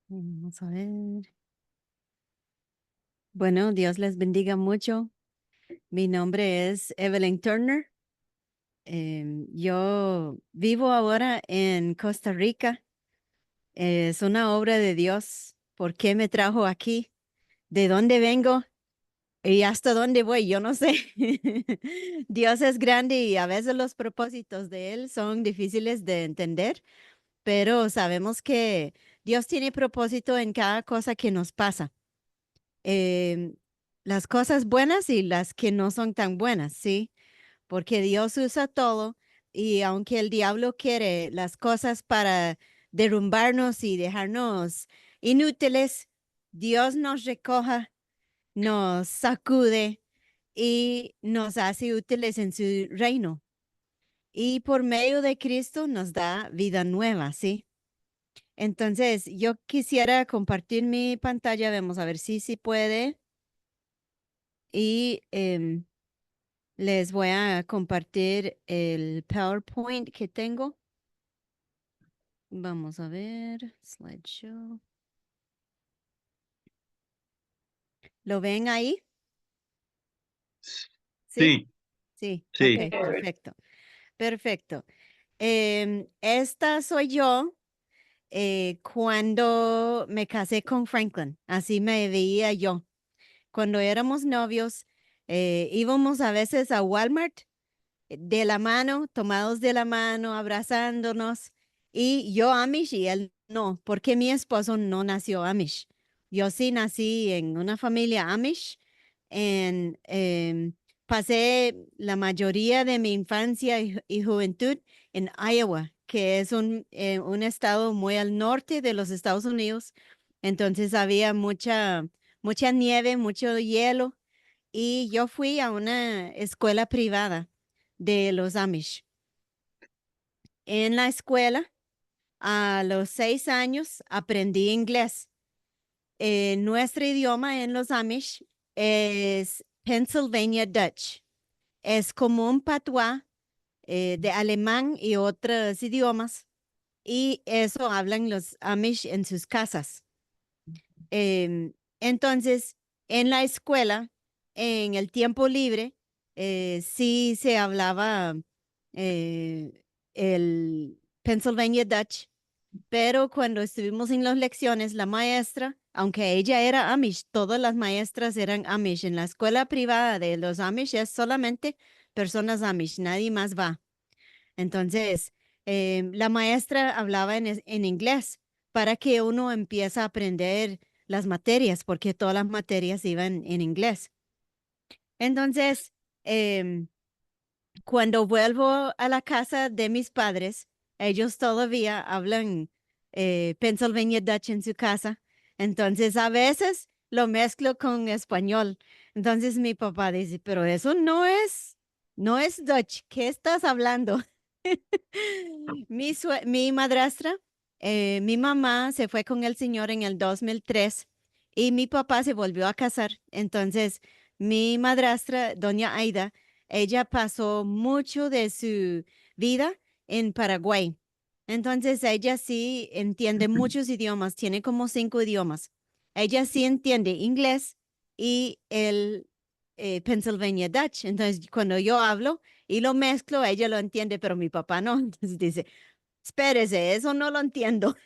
Vamos a ver. Bueno, Dios les bendiga mucho. Mi nombre es Evelyn Turner. Yo vivo ahora en Costa Rica. Es una obra de Dios. ¿Por qué me trajo aquí? ¿De dónde vengo? ¿Y hasta dónde voy? Yo no sé. Dios es grande y a veces los propósitos de Él son difíciles de entender, pero sabemos que Dios tiene propósito en cada cosa que nos pasa. em, las cosas buenas y las que no son tan buenas, ¿sí? Porque Dios usa todo y aunque el diablo quiere las cosas para derrumbarnos y dejarnos inútiles, Dios nos recoja, nos sacude y nos hace útiles en su reino. Y por medio de Cristo nos da vida nueva, ¿sí? Entonces, yo quisiera compartir mi pantalla, vamos a ver si puede. Y les voy a compartir el PowerPoint que tengo. Vamos a ver, slideshow. ¿Lo ven ahí? ¿Sí? Sí, Sí, ok, sí. perfecto. Perfecto. Esta soy yo cuando me casé con Franklin. Así me veía yo. Cuando éramos novios, íbamos a veces a Walmart de la mano, tomados de la mano, abrazándonos. Y yo Amish y él no, porque mi esposo no nació Amish. Yo sí nací en una familia Amish. Pasé la mayoría de mi infancia y juventud en Iowa, que es un estado muy al norte de los Estados Unidos. Entonces había mucha nieve, mucho hielo y yo fui a una escuela privada de los Amish. En la escuela, a los 6 años, aprendí inglés. Nuestro idioma en los Amish es Pennsylvania Dutch. Es como un patois de alemán y otros idiomas. Y eso hablan los Amish en sus casas. Entonces, en la escuela, en el tiempo libre, sí se hablaba eh, el Pennsylvania Dutch, pero cuando estuvimos en las lecciones, la maestra, aunque ella era Amish, todas las maestras eran Amish. En la escuela privada de los Amish es solamente personas Amish, nadie más va. Entonces, la maestra hablaba en inglés para que uno empiece a aprender las materias, porque todas las materias iban en inglés. Entonces, em, cuando vuelvo a la casa de mis padres, ellos todavía hablan Pennsylvania Dutch en su casa. Entonces, a veces lo mezclo con español. Entonces, mi papá dice, pero eso no es Dutch. ¿Qué estás hablando? Mi madrastra, mi mamá se fue con el señor en el 2003 y mi papá se volvió a casar. Entonces, mi madrastra, doña Aida, ella pasó mucho de su vida en Paraguay. Entonces, ella sí entiende muchos idiomas, tiene como 5 idiomas. Ella sí entiende inglés y el Pennsylvania Dutch. Entonces, cuando yo hablo y lo mezclo, ella lo entiende, pero mi papá no. Entonces dice, espérese, eso no lo entiendo.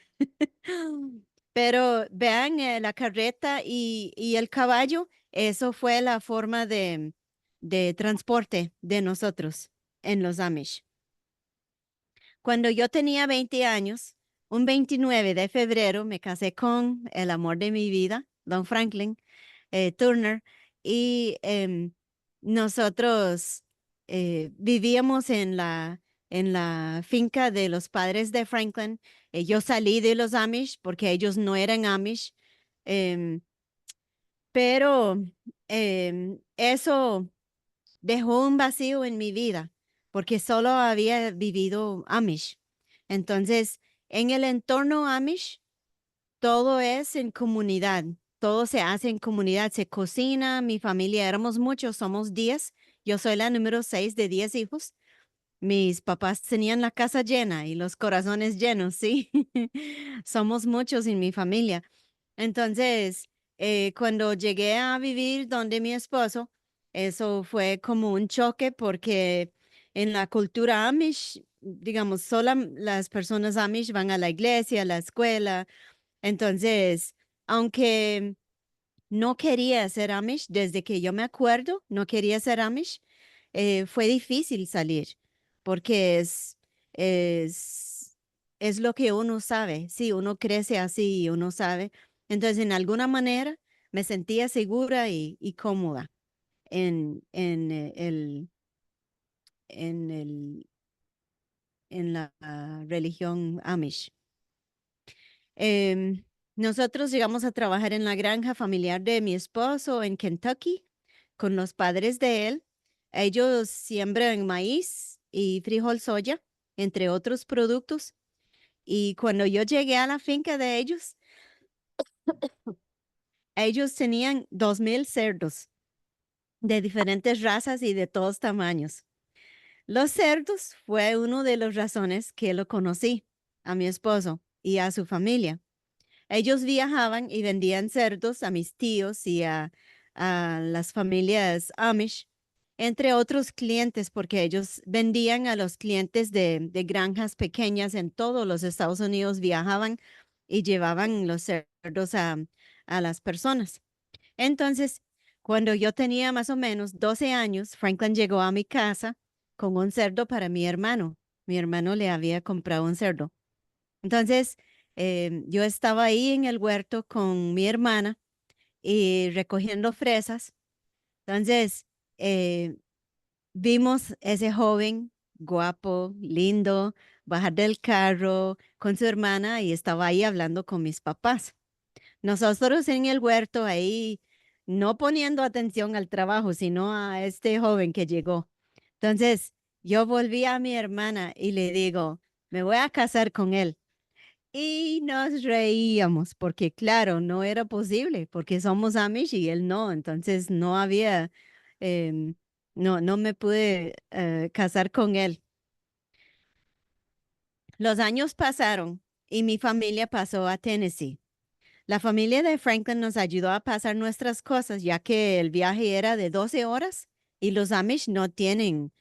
Pero vean la carreta y el caballo, eso fue la forma de transporte de nosotros en los Amish. Cuando yo tenía 20 años, un 29 de febrero, me casé con el amor de mi vida, Don Franklin Turner, y nosotros vivíamos en la finca de los padres de Franklin. Yo salí de los Amish porque ellos no eran Amish, em, pero eso dejó un vacío en mi vida porque solo había vivido Amish. Entonces, en el entorno Amish, todo es en comunidad, todo se hace en comunidad, se cocina, mi familia éramos muchos, somos 10, yo soy la número 6 de 10 hijos mis papás tenían la casa llena y los corazones llenos, sí. Somos muchos en mi familia. Entonces, cuando llegué a vivir donde mi esposo, eso fue como un choque porque en la cultura Amish, digamos, solo las personas Amish van a la iglesia, a la escuela. Entonces, aunque no quería ser Amish, desde que yo me acuerdo, no quería ser Amish, fue difícil salir porque es, es lo que uno sabe. Sí, uno crece así y uno sabe. Entonces, en alguna manera, me sentía segura y cómoda en en el, en la religión Amish. Em, Nosotros llegamos a trabajar en la granja familiar de mi esposo en Kentucky con los padres de él. Ellos siembran maíz y frijol soya, entre otros productos. Y cuando yo llegué a la finca de ellos tenían 2,000 cerdos de diferentes razas y de todos tamaños. Los cerdos fue una de las razones que lo conocí a mi esposo y a su familia. Ellos viajaban y vendían cerdos a mis tíos y a las familias Amish, entre otros clientes, porque ellos vendían a los clientes de granjas pequeñas en todos los Estados Unidos, viajaban y llevaban los cerdos a las personas. Entonces, cuando yo tenía más o menos 12 años, Franklin llegó a mi casa con un cerdo para mi hermano. Mi hermano le había comprado un cerdo. Entonces, yo estaba ahí en el huerto con mi hermana y recogiendo fresas. Entonces, eh, vimos ese joven guapo, lindo, bajar del carro con su hermana y estaba ahí hablando con mis papás. Nosotros en el huerto ahí, no poniendo atención al trabajo, sino a este joven que llegó. Entonces, yo volví a mi hermana y le digo, me voy a casar con él. Y nos reíamos porque, claro, no era posible porque somos Amish y él no. Entonces no había, em, no me pude casar con él. Los años pasaron y mi familia pasó a Tennessee. La familia de Franklin nos ayudó a pasar nuestras cosas ya que el viaje era de 12 horas y los Amish no tienen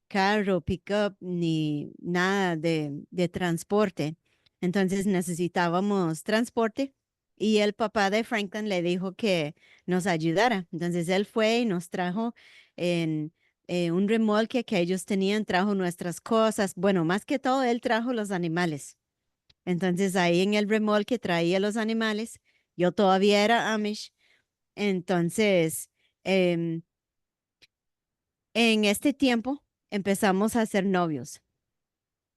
carro, pickup, ni nada de transporte. Entonces necesitábamos transporte y el papá de Franklin le dijo que nos ayudara. Entonces él fue y nos trajo en un remolque que ellos tenían, trajo nuestras cosas. Bueno, más que todo, él trajo los animales. Entonces ahí en el remolque traía los animales. Yo todavía era Amish. Entonces, em, en este tiempo empezamos a ser novios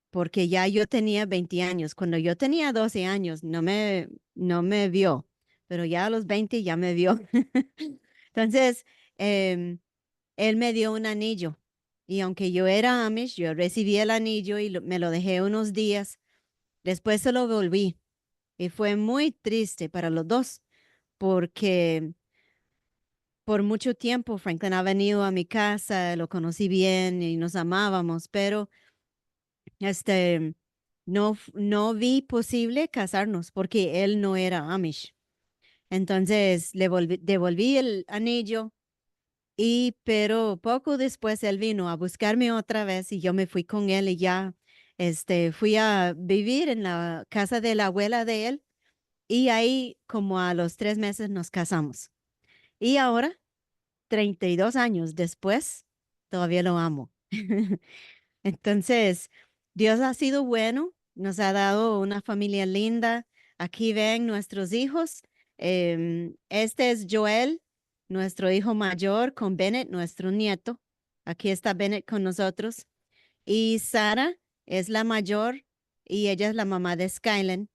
porque ya yo tenía 20 años. Cuando yo tenía 12 años, no me vio, pero ya a los 20 ya me vio. Entonces, em, él me dio un anillo y aunque yo era Amish, yo recibí el anillo y me lo dejé unos días. Después se lo volví y fue muy triste para los dos porque por mucho tiempo Franklin ha venido a mi casa, lo conocí bien y nos amábamos, pero este, no vi posible casarnos porque él no era Amish. Entonces devolví el anillo pero poco después él vino a buscarme otra vez y yo me fui con él y ya, fui a vivir en la casa de la abuela de él y ahí como a los 3 meses nos casamos. Y ahora, 32 años después, todavía lo amo. Entonces, Dios ha sido bueno, nos ha dado una familia linda. Aquí ven nuestros hijos. Este es Joel, nuestro hijo mayor, con Bennett, nuestro nieto. Aquí está Bennett con nosotros. Y Sara es la mayor y ella es la mamá de Skylen.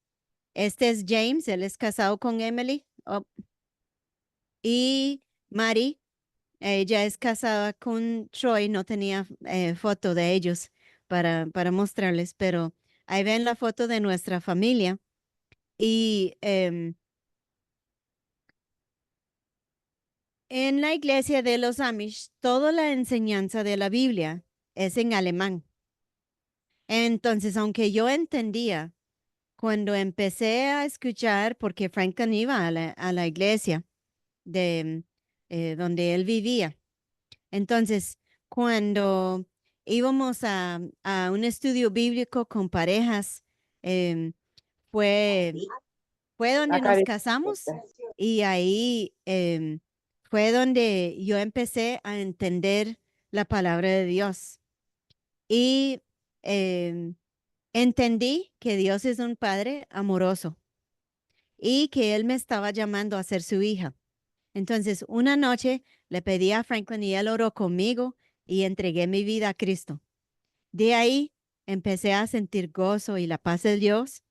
Este es James, él es casado con Emily. Oh, y Mari, ella es casada con Troy, no tenía foto de ellos para mostrarles, pero ahí ven la foto de nuestra familia. Y en la iglesia de los Amish, toda la enseñanza de la Biblia es en alemán. Entonces, aunque yo entendía cuando empecé a escuchar, porque Franklin iba a la iglesia de donde él vivía. Entonces, cuando íbamos a un estudio bíblico con parejas, em, fue, fue donde Acá nos de- casamos y ahí fue donde yo empecé a entender la palabra de Dios. Y em, entendí que Dios es un padre amoroso y que Él me estaba llamando a ser su hija. Entonces, una noche le pedí a Franklin y él oró conmigo y entregué mi vida a Cristo. De ahí empecé a sentir gozo y la paz de Dios.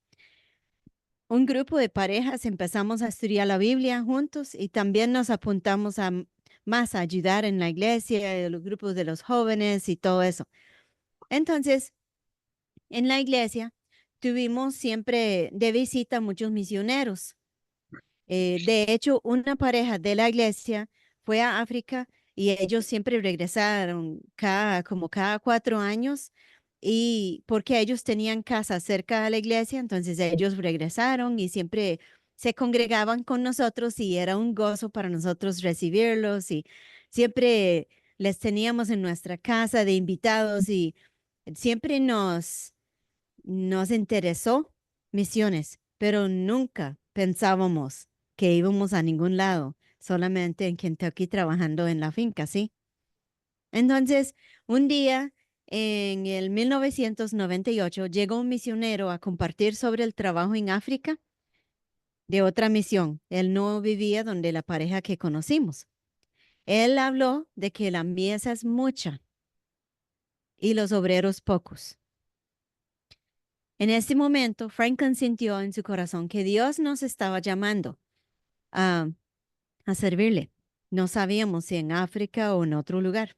Un grupo de parejas empezamos a estudiar la Biblia juntos y también nos apuntamos a más a ayudar en la iglesia, en los grupos de los jóvenes y todo eso. Entonces, en la iglesia tuvimos siempre de visita muchos misioneros. De hecho, una pareja de la iglesia fue a África y ellos siempre regresaron como cada 4 años y porque ellos tenían casa cerca de la iglesia, entonces ellos regresaron y siempre se congregaban con nosotros y era un gozo para nosotros recibirlos y siempre les teníamos en nuestra casa de invitados y siempre nos interesó misiones, pero nunca pensábamos que íbamos a ningún lado, solamente en Kentucky trabajando en la finca, ¿sí? Entonces, un día en el 1998 llegó un misionero a compartir sobre el trabajo en África de otra misión. Él no vivía donde la pareja que conocimos. Él habló de que la mies es mucha y los obreros pocos. En ese momento, Franklin sintió en su corazón que Dios nos estaba llamando a, a servirle. No sabíamos si en África o en otro lugar.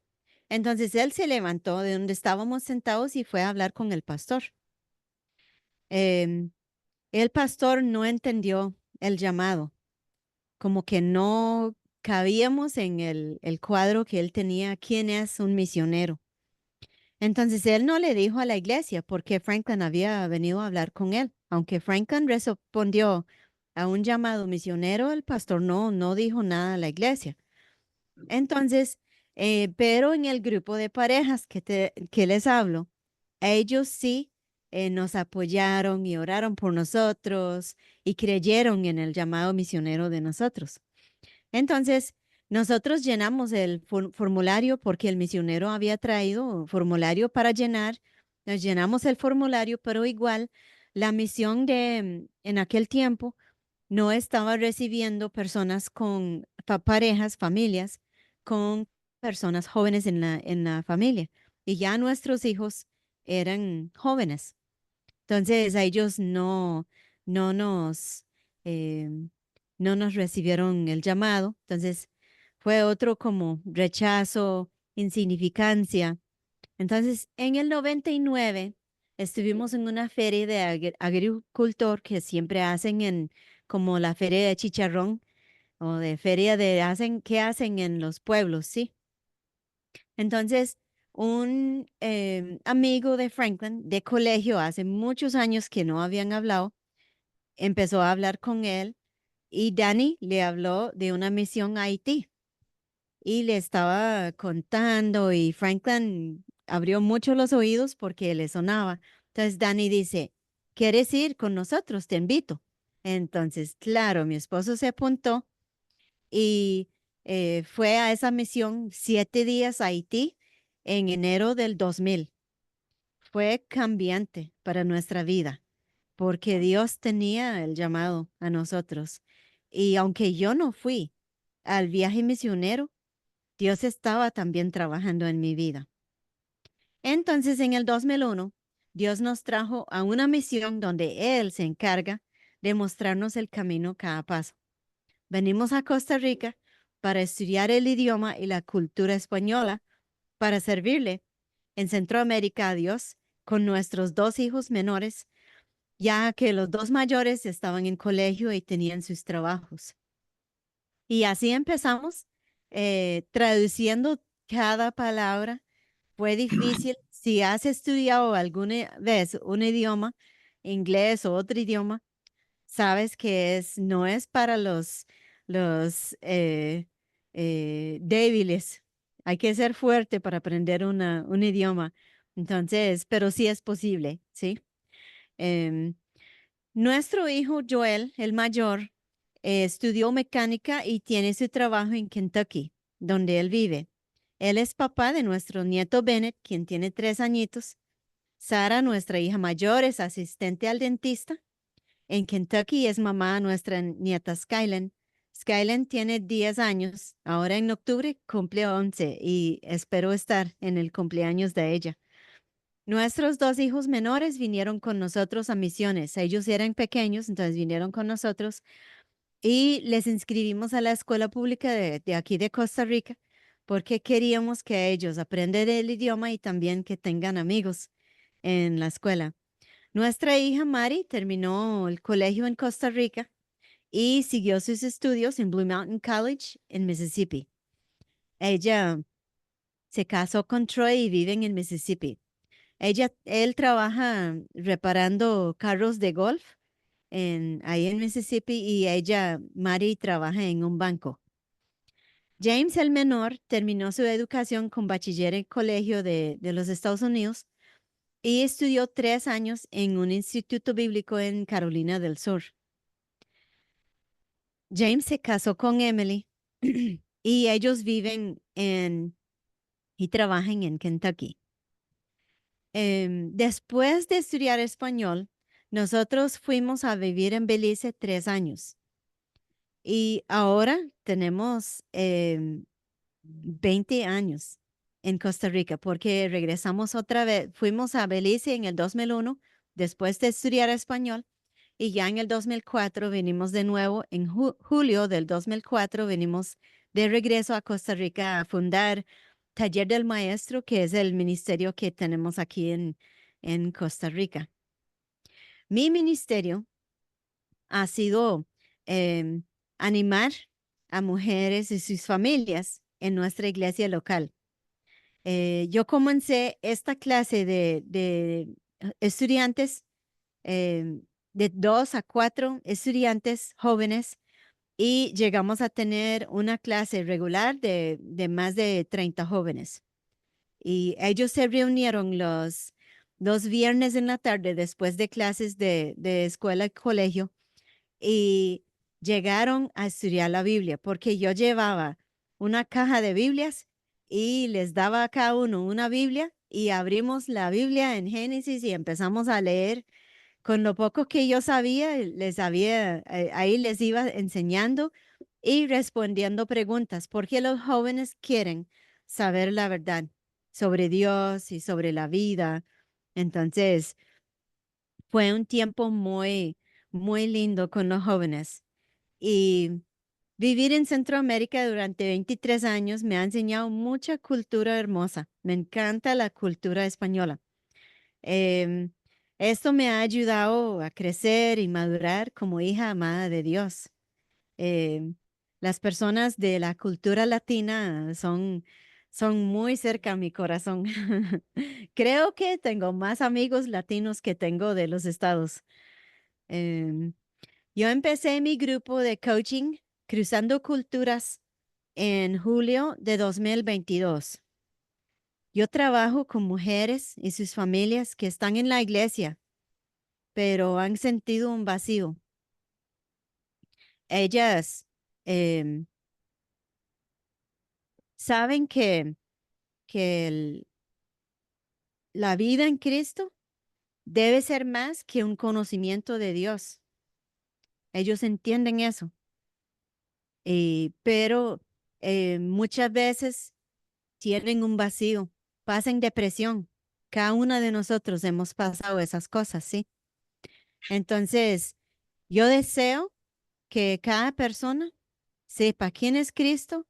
Entonces él se levantó de donde estábamos sentados y fue a hablar con el pastor. Em, el pastor no entendió el llamado, como que no cabíamos en el cuadro que él tenía, quién es un misionero. Entonces él no le dijo a la iglesia porque Franklin había venido a hablar con él. Aunque Franklin respondió a un llamado misionero, el pastor no dijo nada a la iglesia. Entonces, pero en el grupo de parejas que les hablo, ellos sí nos apoyaron y oraron por nosotros y creyeron en el llamado misionero de nosotros. Entonces, nosotros llenamos el formulario porque el misionero había traído un formulario para llenar. Nos llenamos el formulario, pero igual la misión en aquel tiempo no estaba recibiendo personas con parejas, familias, con personas jóvenes en la familia. Y ya nuestros hijos eran jóvenes. Entonces, a ellos no nos, eh, no nos recibieron el llamado. Entonces, fue otro como rechazo, insignificancia. Entonces, en el 99 estuvimos en una feria de agricultor que siempre hacen en como la feria de chicharrón o de feria de que hacen en los pueblos, ¿sí? Entonces, un amigo de Franklin de colegio hace muchos años que no habían hablado, empezó a hablar con él y Danny le habló de una misión a Haití y le estaba contando y Franklin abrió mucho los oídos porque le sonaba. Entonces Danny dice, ¿quieres ir con nosotros? Te invito. Entonces, claro, mi esposo se apuntó y fue a esa misión 7 días a Haití en enero del 2000. Fue cambiante para nuestra vida porque Dios tenía el llamado a nosotros. Y aunque yo no fui al viaje misionero, Dios estaba también trabajando en mi vida. Entonces, en el 2001, Dios nos trajo a una misión donde Él se encarga de mostrarnos el camino cada paso. Venimos a Costa Rica para estudiar el idioma y la cultura española, para servirle en Centroamérica a Dios con nuestros 2 hijos menores, ya que los 2 mayores estaban en colegio y tenían sus trabajos. Y así empezamos traduciendo cada palabra. Fue difícil, si has estudiado alguna vez un idioma, inglés o otro idioma, sabes que no es para los débiles. Hay que ser fuerte para aprender un idioma. Entonces, pero sí es posible, ¿sí? Em, Nuestro hijo Joel, el mayor, estudió mecánica y tiene su trabajo en Kentucky, donde él vive. Él es papá de nuestro nieto Bennett, quien tiene 3 añitos. Sara, nuestra hija mayor, es asistente al dentista. En Kentucky es mamá a nuestra nieta Skylen. Skylen tiene 10 años. Ahora en octubre cumple 11 y espero estar en el cumpleaños de ella. Nuestros 2 hijos menores vinieron con nosotros a misiones. Ellos eran pequeños, entonces vinieron con nosotros y les inscribimos a la escuela pública de aquí de Costa Rica porque queríamos que ellos aprendan el idioma y también que tengan amigos en la escuela. Nuestra hija Mari terminó el colegio en Costa Rica y siguió sus estudios en Blue Mountain College en Mississippi. Ella se casó con Troy y vive en Mississippi. Él trabaja reparando carros de golf ahí en Mississippi y ella, Mari, trabaja en un banco. James, el menor, terminó su educación con bachiller en colegio de los Estados Unidos y estudió 3 años en un instituto bíblico en Carolina del Sur. James se casó con Emily y ellos viven y trabajan en Kentucky. Después de estudiar español, nosotros fuimos a vivir en Belice 3 años y ahora tenemos 20 años en Costa Rica porque regresamos otra vez. Fuimos a Belice en el 2001 después de estudiar español y ya en el 2004 venimos de nuevo. En julio del 2004 venimos de regreso a Costa Rica a fundar Taller del Maestro, que es el ministerio que tenemos aquí en Costa Rica. Mi ministerio ha sido em, animar a mujeres y sus familias en nuestra iglesia local. Yo comencé esta clase de estudiantes, de 2 a 4 estudiantes jóvenes y llegamos a tener una clase regular de más de 30 jóvenes. Y ellos se reunieron los viernes en la tarde después de clases de escuela y colegio y llegaron a estudiar la Biblia porque yo llevaba una caja de Biblias y les daba a cada uno una Biblia y abrimos la Biblia en Génesis y empezamos a leer. Con lo poco que yo sabía, ahí les iba enseñando y respondiendo preguntas, porque los jóvenes quieren saber la verdad sobre Dios y sobre la vida. Entonces, fue un tiempo muy, muy lindo con los jóvenes. Y vivir en Centroamérica durante 23 años me ha enseñado mucha cultura hermosa. Me encanta la cultura española. Em, Esto me ha ayudado a crecer y madurar como hija amada de Dios. Em, las personas de la cultura latina son muy cerca a mi corazón. Creo que tengo más amigos latinos que tengo de los estados. Em, yo empecé mi grupo de coaching Cruzando Culturas en julio de 2022. Yo trabajo con mujeres y sus familias que están en la iglesia, pero han sentido un vacío. Ellas em, saben que la vida en Cristo debe ser más que un conocimiento de Dios. Ellos entienden eso, pero muchas veces tienen un vacío, pasan depresión. Cada una de nosotros hemos pasado esas cosas, ¿sí? Entonces, yo deseo que cada persona sepa quién es Cristo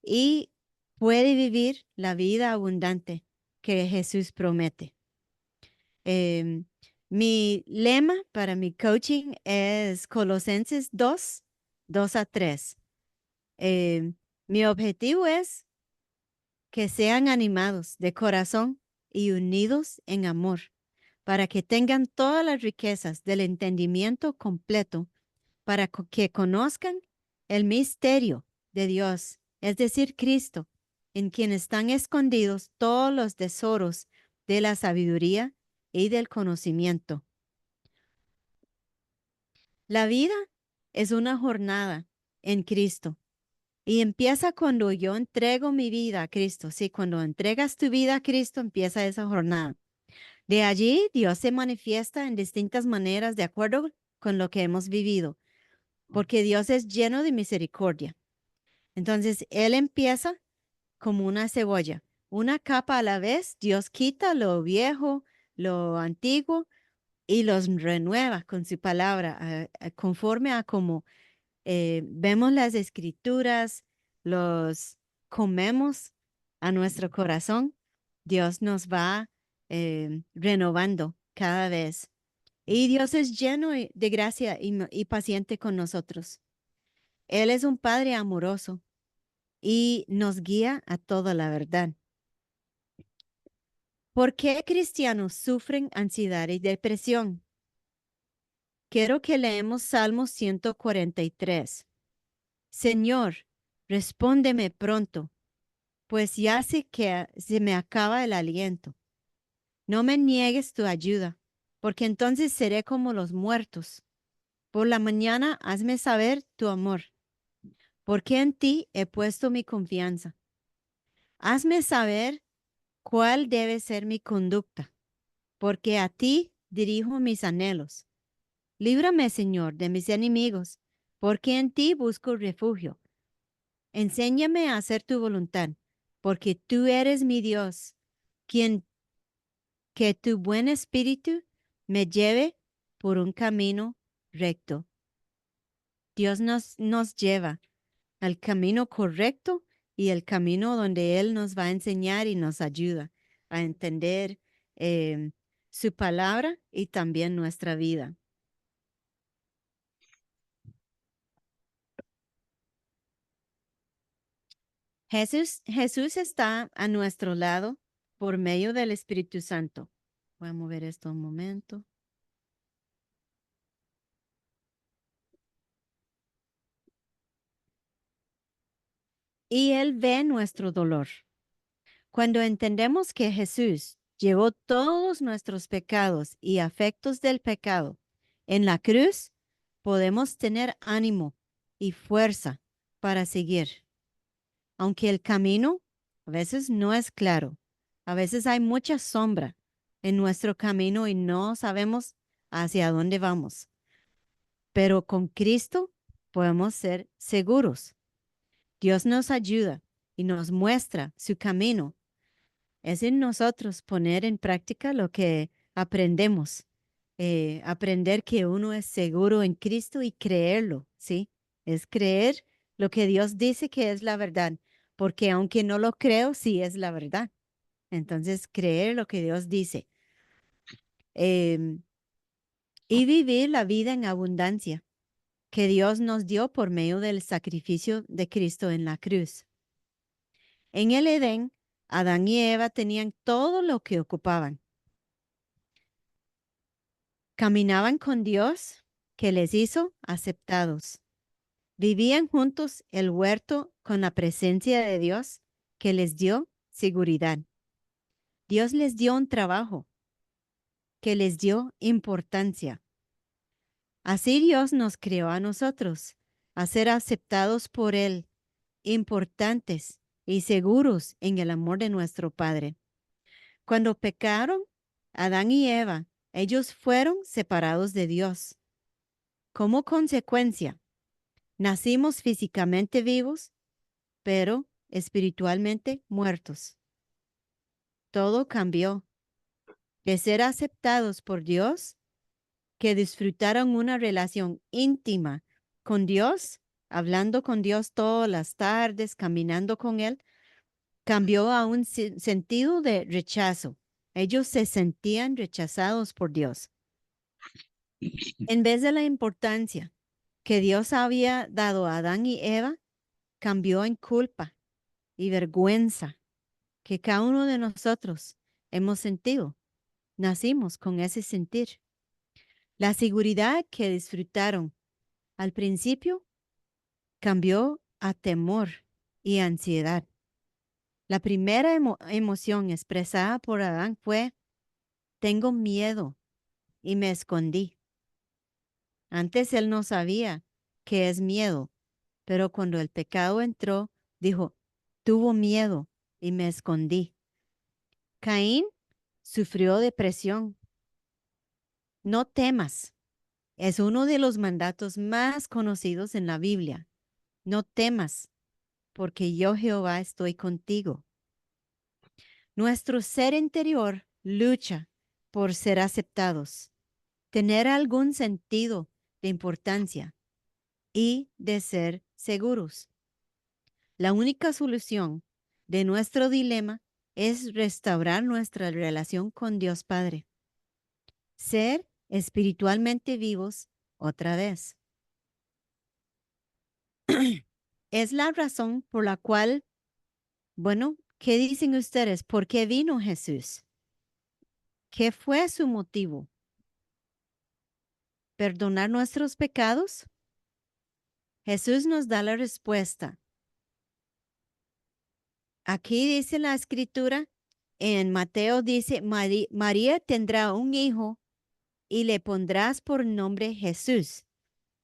y puede vivir la vida abundante que Jesús promete. Em, Mi lema para mi coaching es Colosenses 2, 2 a 3. Mi objetivo es que sean animados de corazón y unidos en amor, para que tengan todas las riquezas del entendimiento completo, para que conozcan el misterio de Dios, es decir, Cristo, en quien están escondidos todos los tesoros de la sabiduría y del conocimiento. La vida es una jornada en Cristo y empieza cuando yo entrego mi vida a Cristo. Sí, cuando entregas tu vida a Cristo, empieza esa jornada. De allí, Dios se manifiesta en distintas maneras de acuerdo con lo que hemos vivido, porque Dios es lleno de misericordia. Entonces, Él empieza como una cebolla, una capa a la vez. Dios quita lo viejo, lo antiguo y los renueva con su palabra, conforme a como vemos las escrituras, los comemos a nuestro corazón. Dios nos va renovando cada vez. Y Dios es lleno de gracia y paciente con nosotros. Él es un Padre amoroso y nos guía a toda la verdad. ¿Por qué cristianos sufren ansiedad y depresión? Quiero que leemos Salmo 143. Señor, respóndeme pronto, pues ya sé que se me acaba el aliento. No me niegues tu ayuda, porque entonces seré como los muertos. Por la mañana hazme saber tu amor, porque en ti he puesto mi confianza. Hazme saber cuál debe ser mi conducta, porque a ti dirijo mis anhelos. Líbrame, Señor, de mis enemigos, porque en ti busco refugio. Enséñame a hacer tu voluntad, porque tú eres mi Dios, quien que tu buen espíritu me lleve por un camino recto. Dios nos lleva al camino correcto y el camino donde Él nos va a enseñar y nos ayuda a entender su palabra y también nuestra vida. Jesús está a nuestro lado por medio del Espíritu Santo. Voy a mover esto un momento. Y Él ve nuestro dolor. Cuando entendemos que Jesús llevó todos nuestros pecados y afectos del pecado en la cruz, podemos tener ánimo y fuerza para seguir. Aunque el camino a veces no es claro, a veces hay mucha sombra en nuestro camino y no sabemos hacia dónde vamos. Pero con Cristo podemos ser seguros. Dios nos ayuda y nos muestra su camino. Es en nosotros poner en práctica lo que aprendemos. Aprender que uno es seguro en Cristo y creerlo, ¿sí? Es creer lo que Dios dice que es la verdad, porque aunque no lo creo, sí es la verdad. Entonces, creer lo que Dios dice. Em, y vivir la vida en abundancia que Dios nos dio por medio del sacrificio de Cristo en la cruz. En el Edén, Adán y Eva tenían todo lo que ocupaban. Caminaban con Dios, que les hizo aceptados. Vivían juntos el huerto con la presencia de Dios, que les dio seguridad. Dios les dio un trabajo, que les dio importancia. Así Dios nos creó a nosotros, a ser aceptados por Él, importantes y seguros en el amor de nuestro Padre. Cuando pecaron, Adán y Eva, ellos fueron separados de Dios. Como consecuencia, nacimos físicamente vivos, pero espiritualmente muertos. Todo cambió. De ser aceptados por Dios, que disfrutaron una relación íntima con Dios, hablando con Dios todas las tardes, caminando con Él, cambió a un sentido de rechazo. Ellos se sentían rechazados por Dios. En vez de la importancia que Dios había dado a Adán y Eva, cambió en culpa y vergüenza que cada uno de nosotros hemos sentido. Nacimos con ese sentir. La seguridad que disfrutaron al principio cambió a temor y ansiedad. La primera emoción expresada por Adán fue, tengo miedo y me escondí. Antes él no sabía qué es miedo, pero cuando el pecado entró, dijo, tuvo miedo y me escondí. Caín sufrió depresión. No temas. Es uno de los mandatos más conocidos en la Biblia. No temas, porque yo Jehová estoy contigo. Nuestro ser interior lucha por ser aceptados, tener algún sentido de importancia y de ser seguros. La única solución de nuestro dilema es restaurar nuestra relación con Dios Padre. Ser espiritualmente vivos otra vez. Es la razón por la cual, bueno, ¿qué dicen ustedes? ¿Por qué vino Jesús? ¿Qué fue su motivo? ¿Perdonar nuestros pecados? Jesús nos da la respuesta. Aquí dice la escritura, en Mateo dice, María tendrá un hijo y le pondrás por nombre Jesús.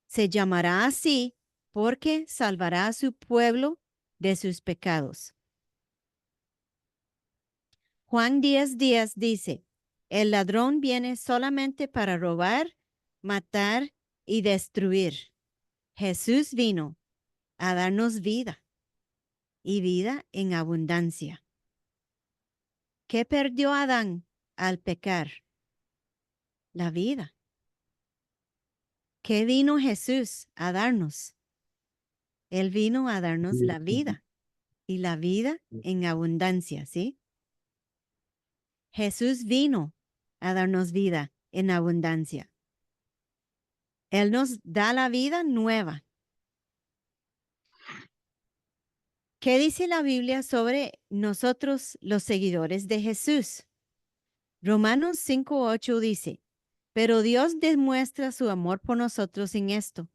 Se llamará así porque salvará a su pueblo de sus pecados. Juan 10:10 dice, el ladrón viene solamente para robar, matar y destruir. Jesús vino a darnos vida y vida en abundancia. ¿Qué perdió Adán al pecar? La vida. ¿Qué vino Jesús a darnos? Él vino a darnos la vida y la vida en abundancia, ¿sí? Jesús vino a darnos vida en abundancia. Él nos da la vida nueva. ¿Qué dice la Biblia sobre nosotros los seguidores de Jesús? Romanos 5:8 dice, pero Dios demuestra su amor por nosotros en esto.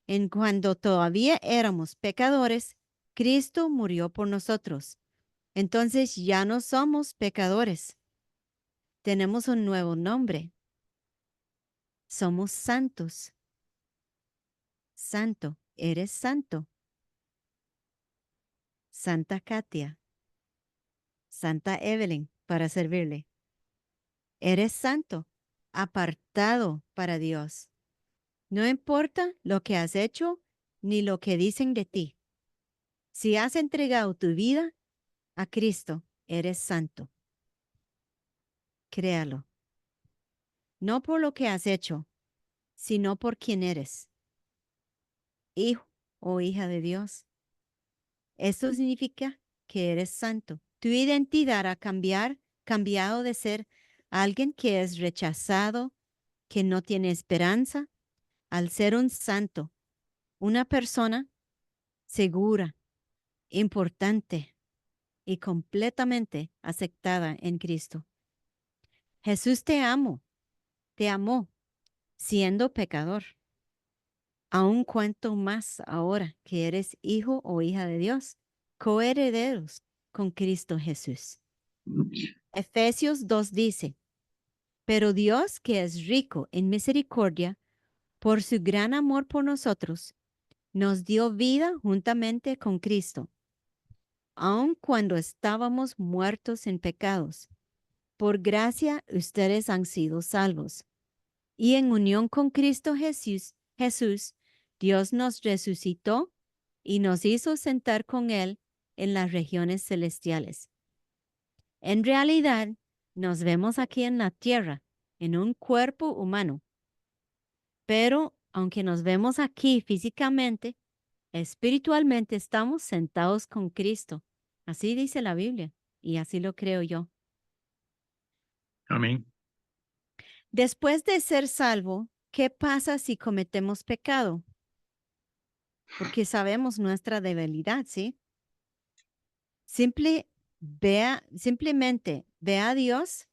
En cuando todavía éramos pecadores, Cristo murió por nosotros. Entonces ya no somos pecadores. Tenemos un nuevo nombre. Somos santos. Santo, eres santo. Santa Katia, Santa Evelyn, para servirle. Eres santo, apartado para Dios. No importa lo que has hecho ni lo que dicen de ti. Si has entregado tu vida a Cristo, eres santo. Créalo. No por lo que has hecho, sino por quien eres. Hijo o hija de Dios. Esto significa que eres santo. Tu identidad ha cambiado de ser alguien que es rechazado, que no tiene esperanza, al ser un santo, una persona segura, importante y completamente aceptada en Cristo. Jesús te amó siendo pecador. Aún cuanto más ahora que eres hijo o hija de Dios, coherederos con Cristo Jesús. Efesios 2 dice, pero Dios, que es rico en misericordia, por su gran amor por nosotros, nos dio vida juntamente con Cristo, aun cuando estábamos muertos en pecados. Por gracia ustedes han sido salvos. Y en unión con Cristo Jesús, Dios nos resucitó y nos hizo sentar con Él en las regiones celestiales. En realidad, nos vemos aquí en la tierra, en un cuerpo humano. Pero aunque nos vemos aquí físicamente, espiritualmente estamos sentados con Cristo. Así dice la Biblia y así lo creo yo. Amén. Después de ser salvo, ¿qué pasa si cometemos pecado? Porque sabemos nuestra debilidad, ¿sí? Simplemente Ve a Dios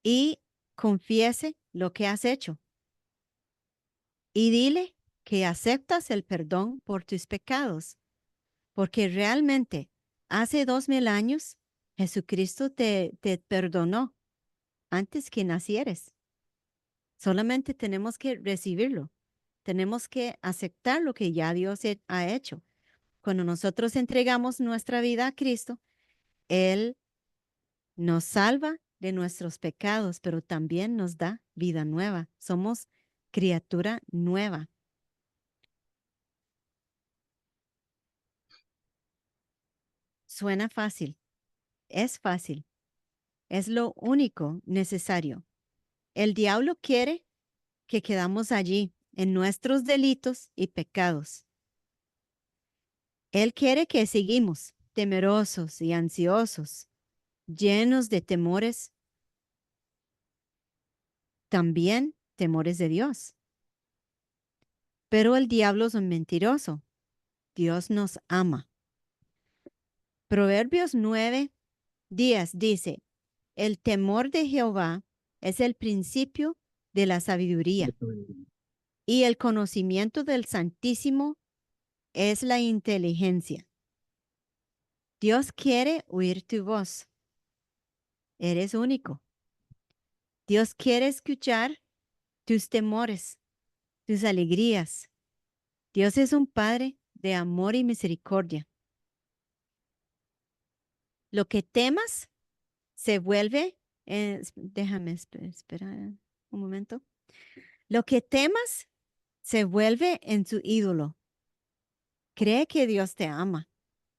y confiese lo que has hecho. Y dile que aceptas el perdón por tus pecados, porque realmente hace 2000 años Jesucristo te perdonó antes que nacieres. Solamente tenemos que recibirlo. Tenemos que aceptar lo que ya Dios ha hecho. Cuando nosotros entregamos nuestra vida a Cristo, Él nos salva de nuestros pecados, pero también nos da vida nueva. Somos criatura nueva. Suena fácil, es lo único necesario. El diablo quiere que quedamos allí en nuestros delitos y pecados. Él quiere que seguimos temerosos y ansiosos, llenos de temores, también temores de Dios. Pero el diablo es un mentiroso. Dios nos ama. Proverbios 9:10 dice, el temor de Jehová es el principio de la sabiduría y el conocimiento del Santísimo es la inteligencia. Dios quiere oír tu voz. Eres único. Dios quiere escuchar tus temores, tus alegrías. Dios es un Padre de amor y misericordia. Lo que temas se vuelve, déjame esperar un momento. Lo que temas se vuelve en su ídolo. Cree que Dios te ama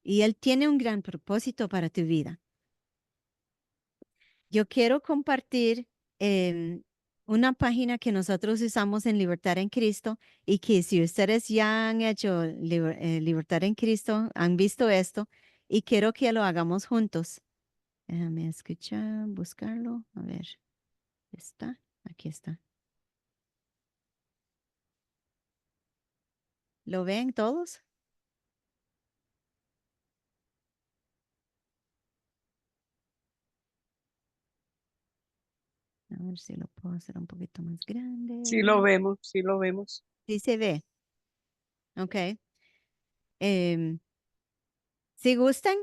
y Él tiene un gran propósito para tu vida. Yo quiero compartir em, una página que nosotros usamos en Libertad en Cristo y que si ustedes ya han hecho Libertad en Cristo, han visto esto y quiero que lo hagamos juntos. Déjame escuchar, buscarlo. A ver, ¿está? Aquí está. ¿Lo ven todos? A ver si lo puedo hacer un poquito más Sí lo grande. vemos, sí lo vemos. Sí se ve. Ok. Em, si gustan,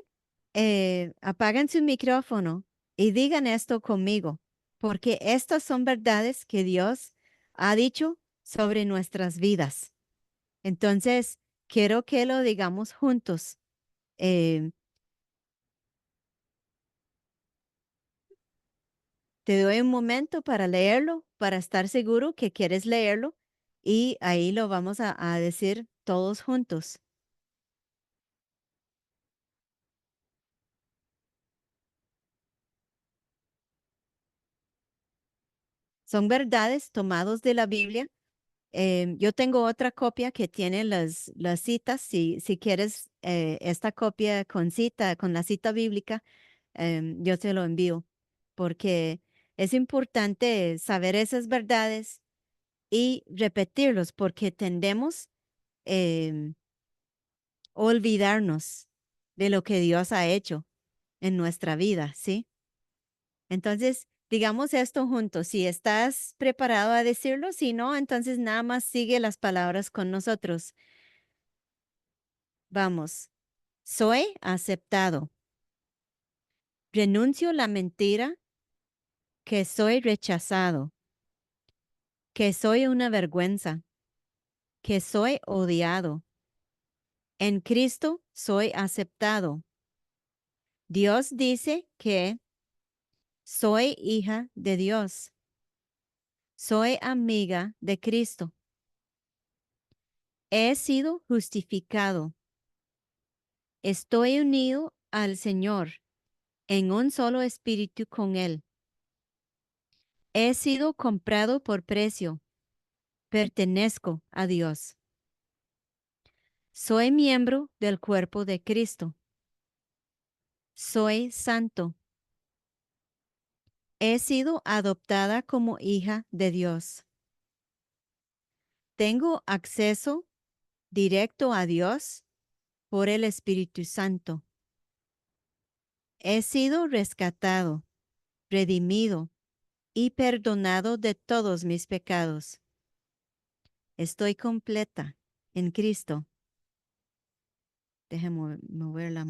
apagan su micrófono y digan esto conmigo, porque estas son verdades que Dios ha dicho sobre nuestras vidas. Entonces, quiero que lo digamos juntos. Em, Te doy un momento para leerlo, para estar seguro que quieres leerlo y ahí lo vamos a decir todos juntos. Son verdades tomados de la Biblia. Yo tengo otra copia que tiene las citas. Si quieres esta copia con cita, con la cita bíblica, yo te lo envío porque es importante saber esas verdades y repetirlos porque tendemos em, olvidarnos de lo que Dios ha hecho en nuestra vida, ¿sí? Entonces, digamos esto juntos. Si estás preparado a decirlo, si no, entonces nada más sigue las palabras con nosotros. Vamos. Soy aceptado. Renuncio la mentira que soy rechazado, que soy una vergüenza, que soy odiado. En Cristo soy aceptado. Dios dice que soy hija de Dios. Soy amiga de Cristo. He sido justificado. Estoy unido al Señor en un solo espíritu con Él. He sido comprado por precio. Pertenezco a Dios. Soy miembro del cuerpo de Cristo. Soy santo. He sido adoptada como hija de Dios. Tengo acceso directo a Dios por el Espíritu Santo. He sido rescatado, redimido y perdonado de todos mis pecados. Estoy completa en Cristo. Déjame mover la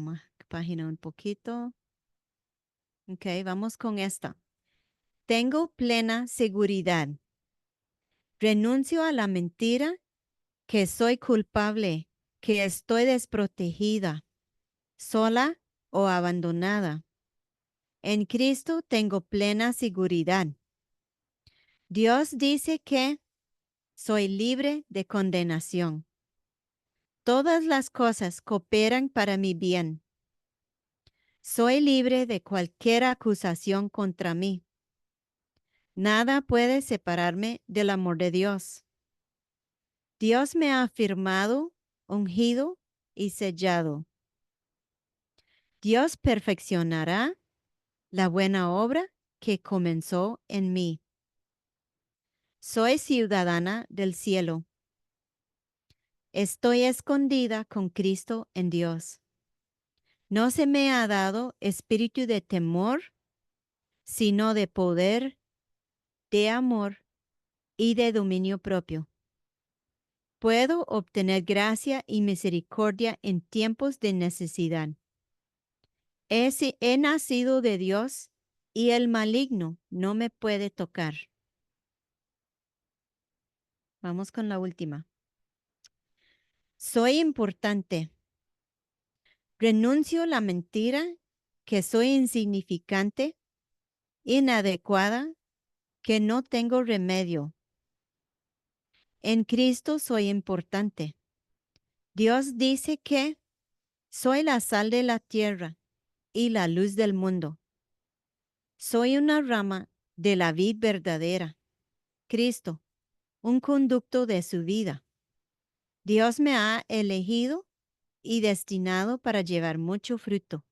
página un poquito. Ok, vamos con esta. Tengo plena seguridad. Renuncio a la mentira que soy culpable, que estoy desprotegida, sola o abandonada. En Cristo tengo plena seguridad. Dios dice que soy libre de condenación. Todas las cosas cooperan para mi bien. Soy libre de cualquier acusación contra mí. Nada puede separarme del amor de Dios. Dios me ha firmado, ungido y sellado. Dios perfeccionará la buena obra que comenzó en mí. Soy ciudadana del cielo. Estoy escondida con Cristo en Dios. No se me ha dado espíritu de temor, sino de poder, de amor y de dominio propio. Puedo obtener gracia y misericordia en tiempos de necesidad. He nacido de Dios y el maligno no me puede tocar. Vamos con la última. Soy importante. Renuncio la mentira que soy insignificante, inadecuada, que no tengo remedio. En Cristo soy importante. Dios dice que soy la sal de la tierra y la luz del mundo. Soy una rama de la vid verdadera. Cristo, un conducto de su vida. Dios me ha elegido y destinado para llevar mucho fruto.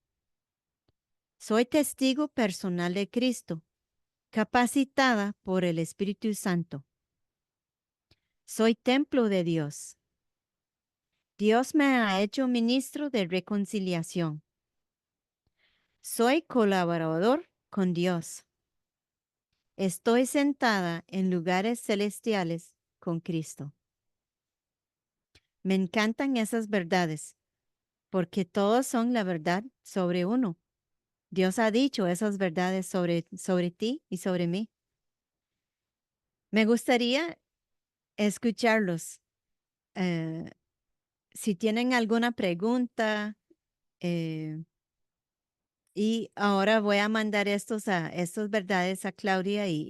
Soy testigo personal de Cristo, capacitada por el Espíritu Santo. Soy templo de Dios. Dios me ha hecho ministro de reconciliación. Soy colaborador con Dios. Estoy sentada en lugares celestiales con Cristo. Me encantan esas verdades, porque todos son la verdad sobre uno. Dios ha dicho esas verdades sobre ti y sobre mí. Me gustaría escucharlos. Eh, si tienen alguna pregunta, y ahora voy a mandar estas verdades a Claudia y